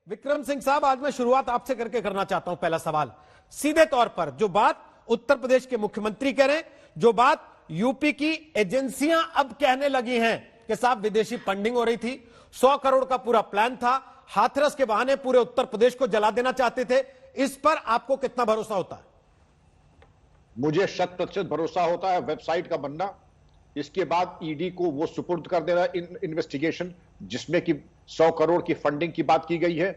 विक्रम सिंह साहब, आज मैं शुरुआत आपसे करके करना चाहता हूं। पहला सवाल सीधे तौर पर, जो बात उत्तर प्रदेश के मुख्यमंत्री कह रहे हैं, जो बात यूपी की एजेंसियां अब कहने लगी हैं कि साहब विदेशी फंडिंग हो रही थी, 100 करोड़ का पूरा प्लान था, हाथरस के बहाने पूरे उत्तर प्रदेश को जला देना चाहते थे, इस पर आपको कितना भरोसा होता है? मुझे 100% भरोसा होता है। वेबसाइट का बनना, इसके बाद ईडी को वो सुपुर्द कर देना इन्वेस्टिगेशन जिसमें कि 100 करोड़ की फंडिंग की बात की गई है,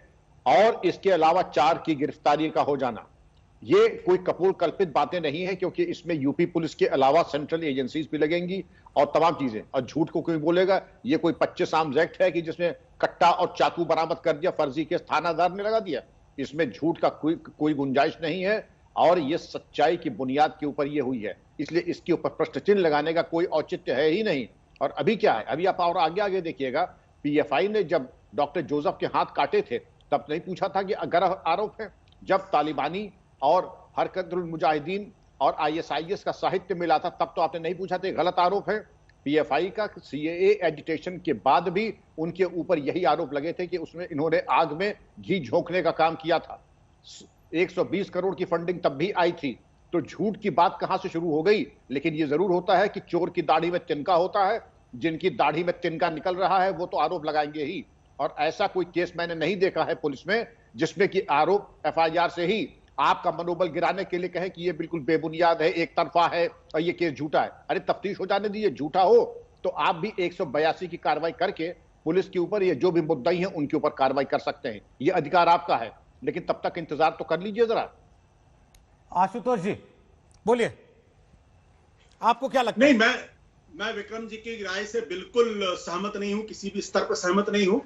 और इसके अलावा 4 की गिरफ्तारी का हो जाना, ये कोई कपोल कल्पित बातें नहीं है, क्योंकि इसमें यूपी पुलिस के अलावा सेंट्रल एजेंसीज भी लगेंगी और तमाम चीजें। और झूठ को कोई बोलेगा ये कोई 25 आर्म्स एक्ट है कि जिसमें कट्टा और चाकू बरामद कर दिया, फर्जी केस थानादार ने लगा दिया। इसमें झूठ का कोई गुंजाइश नहीं है, और ये सच्चाई की बुनियाद के ऊपर ये हुई है, इसलिए इसके ऊपर प्रश्न चिन्ह लगाने का कोई औचित्य है ही नहीं। और अभी क्या है, अभी आप और आगे आगे देखिएगा, पीएफआई ने जब डॉक्टर जोसेफ के हाथ काटे थे तब नहीं पूछा था कि अगर आरोप है। जब तालिबानी और हरकतुल मुजाहिदीन और आईएसआईएस का साहित्य मिला था तब तो आपने नहीं पूछा था गलत आरोप है। पीएफआई का सीएए एजिटेशन के बाद भी उनके ऊपर यही आरोप लगे थे कि उसमें इन्होंने आग में घी झोंकने का काम किया था। 120 करोड़ की फंडिंग तब भी आई थी, तो झूठ की बात कहां से शुरू हो गई। लेकिन यह जरूर होता है कि चोर की दाढ़ी में तिनका होता है, जिनकी दाढ़ी में तिनका निकल रहा है वो तो आरोप लगाएंगे ही। और ऐसा कोई केस मैंने नहीं देखा है पुलिस में जिसमें कि आरोप एफआईआर से ही आपका मनोबल गिराने के लिए कहे कि ये बिल्कुल बेबुनियाद है, एक तरफा है और ये केस झूठा है। अरे तफ्तीश हो जाने दीजिए, झूठा हो तो आप भी 182 की कार्रवाई करके पुलिस के ऊपर ये जो भी मुद्दाई हैं उनके ऊपर कार्रवाई कर सकते हैं, ये अधिकार आपका है। लेकिन तब तक इंतजार तो कर लीजिए जरा। आशुतोष जी बोलिए, आपको क्या लगता है? नहीं, मैं विक्रम जी की राय से बिल्कुल सहमत नहीं हूं, किसी भी स्तर पर सहमत नहीं हूं,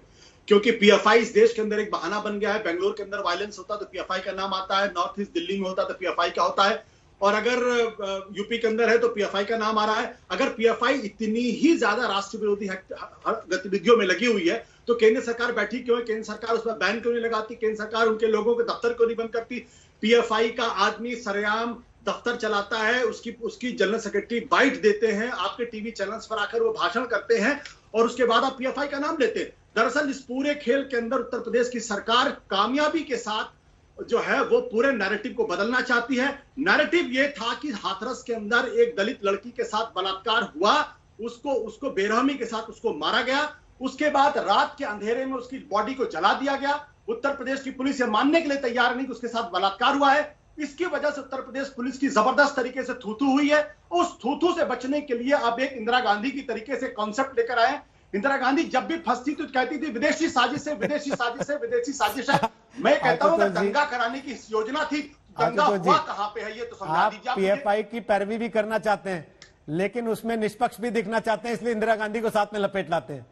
क्योंकि पीएफआई इस देश के अंदर एक बहाना बन गया है। बेंगलोर के अंदर वायलेंस होता तो पीएफआई का नाम आता है, नॉर्थ ईस्ट दिल्ली में होता तो पीएफआई का होता है, और अगर यूपी के अंदर है तो पीएफआई का नाम आ रहा है। अगर पीएफआई इतनी ही ज्यादा राष्ट्र विरोधी गतिविधियों में लगी हुई है तो केंद्र सरकार बैठी क्यों है? केंद्र सरकार उस पर बैन क्यों नहीं लगाती? केंद्र सरकार उनके लोगों के दफ्तर क्यों नहीं बंद करती? पीएफआई का आदमी सरेआम दफ्तर चलाता है, उसकी जनरल सेक्रेटरी बाइट देते हैं, आपके टीवी चैनल्स पर आकर वो भाषण करते हैं, और उसके बाद आप पीएफआई का नाम लेते हैं। दरअसल इस पूरे खेल के अंदर उत्तर प्रदेश की सरकार कामयाबी के साथ जो है वो पूरे नैरेटिव को बदलना चाहती है। नैरेटिव ये था कि हाथरस के अंदर एक दलित लड़की के साथ बलात्कार हुआ, उसको बेरहमी के साथ उसको मारा गया, उसके बाद रात के अंधेरे में उसकी बॉडी को जला दिया गया। उत्तर प्रदेश की पुलिस ये मानने के लिए तैयार नहीं कि उसके साथ बलात्कार हुआ है। इसकी वजह से उत्तर प्रदेश पुलिस की जबरदस्त तरीके से थूथू हुई है। उस थूथू से बचने के लिए अब एक इंदिरा गांधी की तरीके से कॉन्सेप्ट लेकर आए। इंदिरा गांधी जब भी फंसती तो कहती थी विदेशी साजिश है, विदेशी साजिश है, विदेशी साजिश है। मैं कहता हूं दंगा कराने की योजना थी, दंगा हुआ कहां पे है ये तो समझा दीजिए। आप पीएफआई की पैरवी भी करना चाहते हैं लेकिन उसमें निष्पक्ष भी दिखना चाहते हैं, इसलिए इंदिरा गांधी को साथ में लपेट लाते हैं।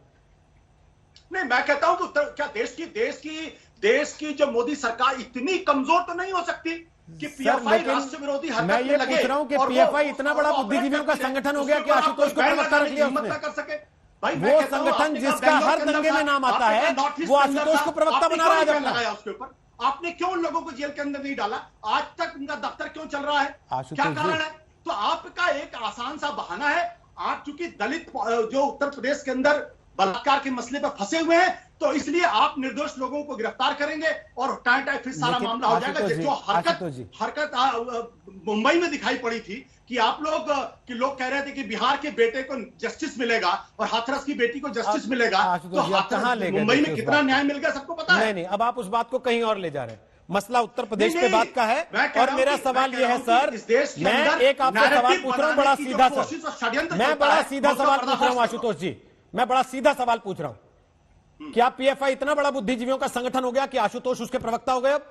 नहीं, मैं कहता हूं कि क्या देश की जो मोदी सरकार इतनी कमजोर तो नहीं हो सकती कि पीएफआई राष्ट्र विरोधी हरकत मैं ये पूछ रहा हूं कि पीएफआई इतना बड़ा बुद्धिजीवियों का संगठन हो गया कि आशुतोष को प्रवक्ता रख लिया उसने। कर सके वो संगठन जिसका हर दंगे में नाम आता है वो आशुतोष को प्रवक्ता बना रहा है। लगाया उसके ऊपर आपने क्यों उन लोगों को जेल के अंदर नहीं डाला? आज तक उनका दफ्तर क्यों चल रहा है? क्या कारण है? तो आपका एक आसान सा बहाना है। आप चूंकि दलित जो उत्तर प्रदेश के अंदर बलात्कार के मसले पर फंसे हुए हैं तो इसलिए आप निर्दोष लोगों को गिरफ्तार करेंगे और टाइम फिर सारा मामला हो जाएगा। जो हरकत मुंबई में दिखाई पड़ी थी कि आप लोग कह रहे थे कि बिहार के बेटे को जस्टिस मिलेगा और हाथरस की बेटी को जस्टिस मिलेगा, तो मुंबई में कितना न्याय मिल गया सबको पता है। नहीं, अब आप उस बात को कहीं और ले जा रहे हैं। मसला उत्तर प्रदेश पे बात का है और मेरा सवाल यह है सर, मैं एक आपसे सवाल पूछ रहा हूं बड़ा सीधा सा, मैं बड़ा सीधा सवाल पूछ रहा हूं आशुतोष जी, मैं बड़ा सीधा सवाल पूछ रहा हूं। क्या पीएफआई इतना बड़ा बुद्धिजीवियों का संगठन हो गया कि आशुतोष उसके प्रवक्ता हो गए? अब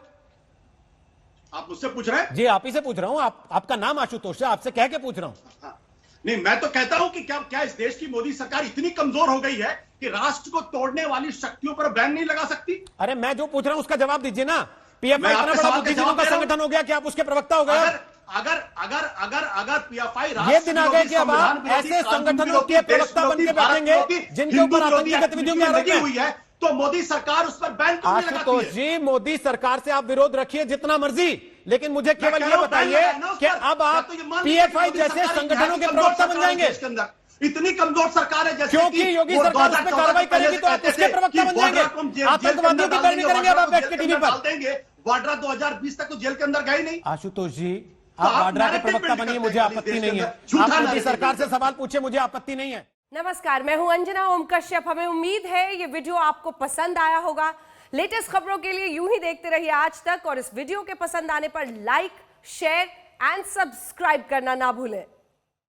आप मुझसे पूछ रहे हैं? जी आप ही से पूछ रहा हूं। आपका नाम आशुतोष है, आपसे कह के पूछ रहा हूं। नहीं, मैं तो कहता हूं कि क्या इस देश की मोदी सरकार इतनी कमजोर हो गई है कि राष्ट्र को तोड़ने वाली शक्तियों पर बैन नहीं लगा सकती? अरे मैं जो पूछ रहा हूं उसका जवाब दीजिए ना। पीएफआई इतना बड़ा बुद्धिजीवियों का संगठन हो गया कि आप उसके प्रवक्ता हो गए? अगर पीएफआई ये दिन आ गए कि अब आप ऐसे संगठनों के प्रवक्ता बन के बैठेंगे जिनके ऊपर आतंकी गतिविधियों की आरोप हुई है, तो मोदी सरकार उस पर बैन क्यों नहीं लगाती है? आशुतोष जी, मोदी सरकार से आप विरोध रखिए जितना मर्जी, लेकिन मुझे केवल ये बताइए कि अब आप पीएफआई जैसे संगठनों के प्रवक्ता बन जाएंगे? इतनी कमजोर सरकार है जैसे क्योंकि योगी सरकार उस पर कार्रवाई करेगी तो आप उसके प्रवक्ता बन जाएंगे, आतंकवादियों की पैरवी करेंगे अब आप बैठ के टीवी पर। देंगे वाड्रा 2020 तक तो जेल के अंदर गए नहीं। आशुतोष जी, आप वाड्रा के प्रवक्ता बनिए, मुझे आपत्ति नहीं है। आप मोदी सरकार से सवाल पूछे, मुझे आपत्ति नहीं है। नमस्कार, मैं हूं अंजना ओम कश्यप। हमें उम्मीद है ये वीडियो आपको पसंद आया होगा। लेटेस्ट खबरों के लिए यूं ही देखते रहिए आज तक, और इस वीडियो के पसंद आने पर लाइक, शेयर एंड सब्सक्राइब करना ना भूलें।